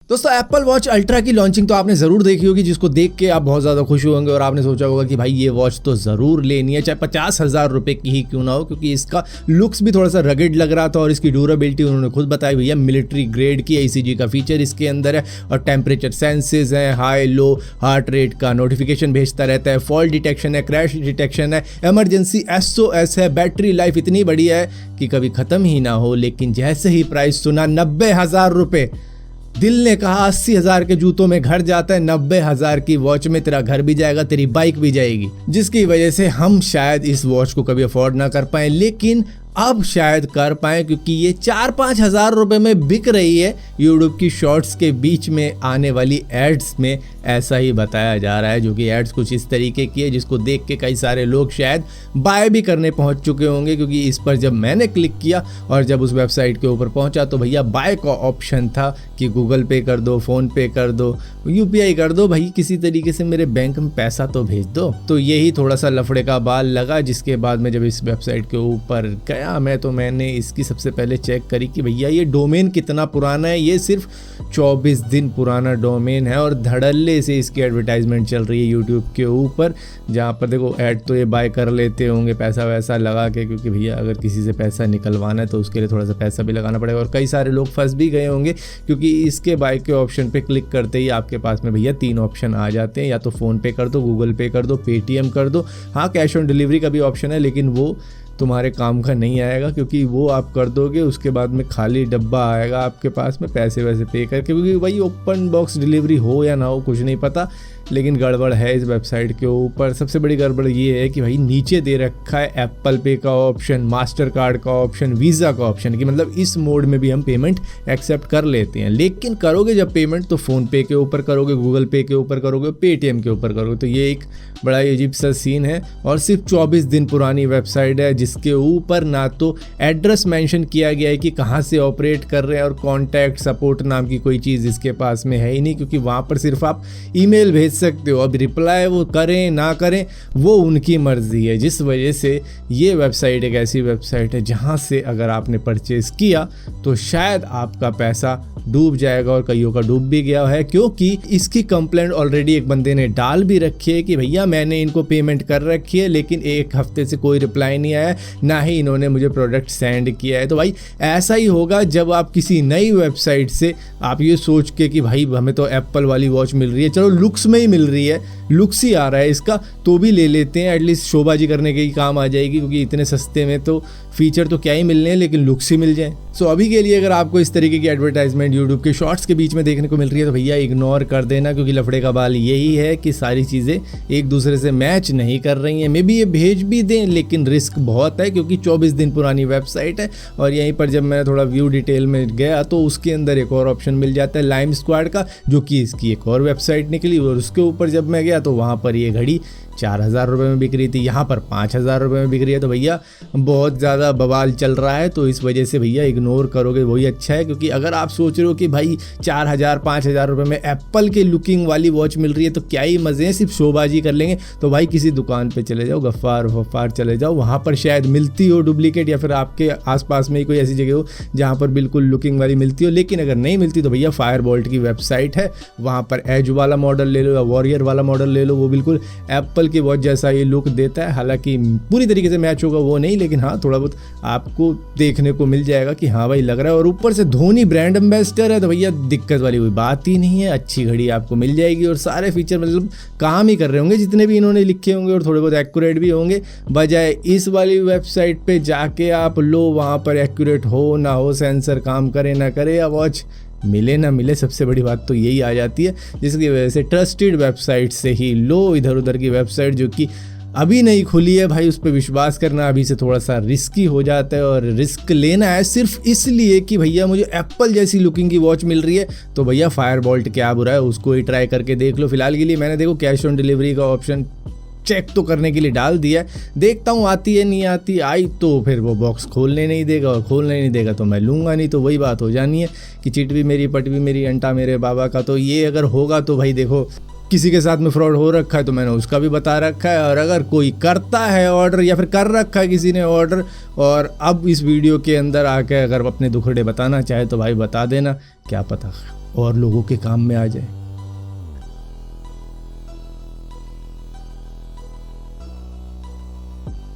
दोस्तों Apple watch ultra की launching तो आपने ज़रूर देखी होगी, जिसको देख के आप बहुत ज़्यादा खुश होंगे और आपने सोचा होगा कि भाई ये वॉच तो ज़रूर लेनी है, चाहे 50,000 रुपये की ही क्यों ना हो, क्योंकि इसका लुक्स भी थोड़ा सा रगेड लग रहा था और इसकी ड्यूरेबिलिटी उन्होंने खुद बताई भैया मिलिट्री ग्रेड की ECG का फीचर इसके अंदर है और टेम्परेचर सेंसेस है, हाई लो हार्ट रेट का नोटिफिकेशन भेजता रहता है, फॉल्ट डिटेक्शन है, क्रैश डिटेक्शन है, इमरजेंसी SOS है, बैटरी लाइफ इतनी बढ़िया है कि कभी ख़त्म ही ना हो। लेकिन जैसे ही प्राइस सुना 90,000 रुपये, दिल ने कहा 80,000 के जूतों में घर जाता है, 90,000 की वॉच में तेरा घर भी जाएगा, तेरी बाइक भी जाएगी, जिसकी वजह से हम शायद इस वॉच को कभी अफोर्ड ना कर पाए, लेकिन अब शायद कर पाए क्योंकि ये 4-5 हज़ार रुपये में बिक रही है। यूट्यूब की शॉर्ट्स के बीच में आने वाली एड्स में ऐसा ही बताया जा रहा है, जो कि एड्स कुछ इस तरीके की है जिसको देख के कई सारे लोग शायद बाय भी करने पहुंच चुके होंगे, क्योंकि इस पर जब मैंने क्लिक किया और जब उस वेबसाइट के ऊपर पहुंचा तो भैया बाय का ऑप्शन था कि गूगल पे कर दो, फ़ोन पे कर दो, UPI कर दो, भाई किसी तरीके से मेरे बैंक में पैसा तो भेज दो। तो यही थोड़ा सा लफड़े का बाल लगा, जिसके बाद में जब इस वेबसाइट के ऊपर गया मैंने इसकी सबसे पहले चेक करी कि भैया ये डोमेन कितना पुराना है। ये सिर्फ 24 दिन पुराना डोमेन है और धड़ल्ले से इसकी एडवर्टाइजमेंट चल रही है यूट्यूब के ऊपर, जहाँ पर देखो ऐड तो ये बाय कर लेते होंगे पैसा वैसा लगा के, क्योंकि भैया अगर किसी से पैसा निकलवाना है तो उसके लिए थोड़ा सा पैसा भी लगाना पड़ेगा और कई सारे लोग फंस भी गए होंगे, क्योंकि इसके बाय के ऑप्शन पे क्लिक करते ही आपके पास में भैया 3 ऑप्शन आ जाते हैं, या तो फ़ोन पे कर दो, गूगल पे कर दो, पेटीएम कर दो, हाँ कैश ऑन डिलीवरी का भी ऑप्शन है, लेकिन वो तुम्हारे काम का नहीं आएगा, क्योंकि वो आप कर दोगे उसके बाद में खाली डब्बा आएगा आपके पास में पैसे वैसे पे करके, क्योंकि भाई ओपन बॉक्स डिलीवरी हो या ना हो कुछ नहीं पता, लेकिन गड़बड़ है इस वेबसाइट के ऊपर। सबसे बड़ी गड़बड़ ये है कि भाई नीचे दे रखा है एप्पल पे का ऑप्शन, मास्टर कार्ड का ऑप्शन, वीज़ा का ऑप्शन, कि मतलब इस मोड में भी हम पेमेंट एक्सेप्ट कर लेते हैं, लेकिन करोगे जब पेमेंट तो फ़ोन पे के ऊपर करोगे, गूगल पे के ऊपर करोगे, पेटीएम के ऊपर करोगे। तो ये एक बड़ा अजीब सा सीन है और सिर्फ 24 दिन पुरानी वेबसाइट है, जिसके ऊपर ना तो एड्रेस मेंशन किया गया है कि कहाँ से ऑपरेट कर रहे हैं और कॉन्टैक्ट सपोर्ट नाम की कोई चीज़ इसके पास में है ही नहीं, क्योंकि वहाँ पर सिर्फ आप ईमेल भेज सकते हो। अब रिप्लाई वो करें ना करें वो उनकी मर्जी है, जिस वजह से ये वेबसाइट एक ऐसी वेबसाइट है जहाँ से अगर आपने परचेज़ किया तो शायद आपका पैसा डूब जाएगा और कईयों का डूब भी गया है, क्योंकि इसकी कंप्लेंट ऑलरेडी एक बंदे ने डाल भी रखी है कि भैया मैंने इनको पेमेंट कर रखी है, लेकिन 1 हफ्ते से कोई रिप्लाई नहीं आया, ना ही इन्होंने मुझे प्रोडक्ट सेंड किया है। तो भाई ऐसा ही होगा जब आप किसी नई वेबसाइट से आप ये सोच के कि भाई हमें तो एप्पल वाली वॉच मिल रही है, चलो लुक्स में ही मिल रही है, लुक्स ही आ रहा है इसका तो भी ले लेते हैं, एटलीस्ट शोबाजी करने के ही काम आ जाएगी, क्योंकि इतने सस्ते में तो फीचर तो क्या ही मिलने हैं लेकिन लुक्स ही मिल जाए। सो अभी के लिए अगर आपको इस तरीके की एडवर्टाइजमेंट यूट्यूब के शॉर्ट्स के बीच में देखने को मिल रही है तो भैया इग्नोर कर देना, क्योंकि लफड़े का बाल यही है कि सारी चीज़ें एक दूसरे से मैच नहीं कर रही हैं। मे बी ये भेज भी दें लेकिन रिस्क बहुत है, क्योंकि 24 दिन पुरानी वेबसाइट है। और यहीं पर जब मैं थोड़ा व्यू डिटेल में गया तो उसके अंदर एक और ऑप्शन मिल जाता है लाइम स्क्वाड का, जो कि इसकी एक और वेबसाइट निकली, और उसके ऊपर जब मैं गया तो वहाँ पर ये घड़ी 4,000 रुपये में बिक रही थी, यहाँ पर 5,000 रुपये में बिक रही है। तो भैया बहुत ज़्यादा बवाल चल रहा है, तो इस वजह से भैया इग्नोर करोगे वही अच्छा है, क्योंकि अगर आप सोच रहे हो कि भाई 4,000-5,000 रुपये में एप्पल के लुकिंग वाली वॉच मिल रही है तो क्या ही मज़े हैं, सिर्फ शोबाजी कर लेंगे, तो भाई किसी दुकान पे चले जाओ, गफ्फार चले जाओ, वहाँ पर शायद मिलती हो डुप्लीकेट, या फिर आपके आसपास में ही कोई ऐसी जगह हो जहाँ पर बिल्कुल लुकिंग वाली मिलती हो। लेकिन अगर नहीं मिलती तो भैया फायरबोल्ट की वेबसाइट है, वहाँ पर एज वाला मॉडल ले लो या वॉरियर वाला मॉडल ले लो, वो बिल्कुल एप्पल की वॉच जैसा ये लुक देता है, हालांकि पूरी तरीके से मैच होगा वो नहीं, लेकिन हाँ थोड़ा बहुत आपको देखने को मिल जाएगा कि हाँ भाई लग रहा है। और ऊपर से धोनी ब्रांड एम्बेसडर है तो भैया दिक्कत वाली कोई बात ही नहीं है, अच्छी घड़ी आपको मिल जाएगी और सारे फीचर मतलब काम ही कर रहे होंगे जितने भी इन्होंने लिखे होंगे और थोड़े बहुत एक्यूरेट भी होंगे, बजाय इस वाली वेबसाइट पे जाके आप लो वहाँ पर एक्यूरेट हो ना हो, सेंसर काम करे ना करे, या वॉच मिले ना मिले, सबसे बड़ी बात तो यही आ जाती है, जिसकी वजह से ट्रस्टेड वेबसाइट से ही लो। इधर उधर की वेबसाइट जो कि अभी नहीं खुली है भाई, उस पर विश्वास करना अभी से थोड़ा सा रिस्की हो जाता है, और रिस्क लेना है सिर्फ इसलिए कि भैया मुझे एप्पल जैसी लुकिंग की वॉच मिल रही है, तो भैया फायरबोल्ट क्या बुरा है, उसको ही ट्राई करके देख लो। फिलहाल के लिए मैंने देखो कैश ऑन डिलीवरी का ऑप्शन चेक तो करने के लिए डाल दिया है, देखता हूँ आती है नहीं आती, आई तो फिर वो बॉक्स खोलने नहीं देगा, और खोलने नहीं देगा तो मैं लूँगा नहीं, तो वही बात हो जानी है कि चिट भी मेरी पट भी मेरी अंटा मेरे बाबा का। तो ये अगर होगा तो भाई देखो किसी के साथ में फ्रॉड हो रखा है तो मैंने उसका भी बता रखा है, और अगर कोई करता है ऑर्डर या फिर कर रखा है किसी ने ऑर्डर और अब इस वीडियो के अंदर आके अगर अपने दुखड़े बताना चाहे तो भाई बता देना, क्या पता और लोगों के काम में आ जाए।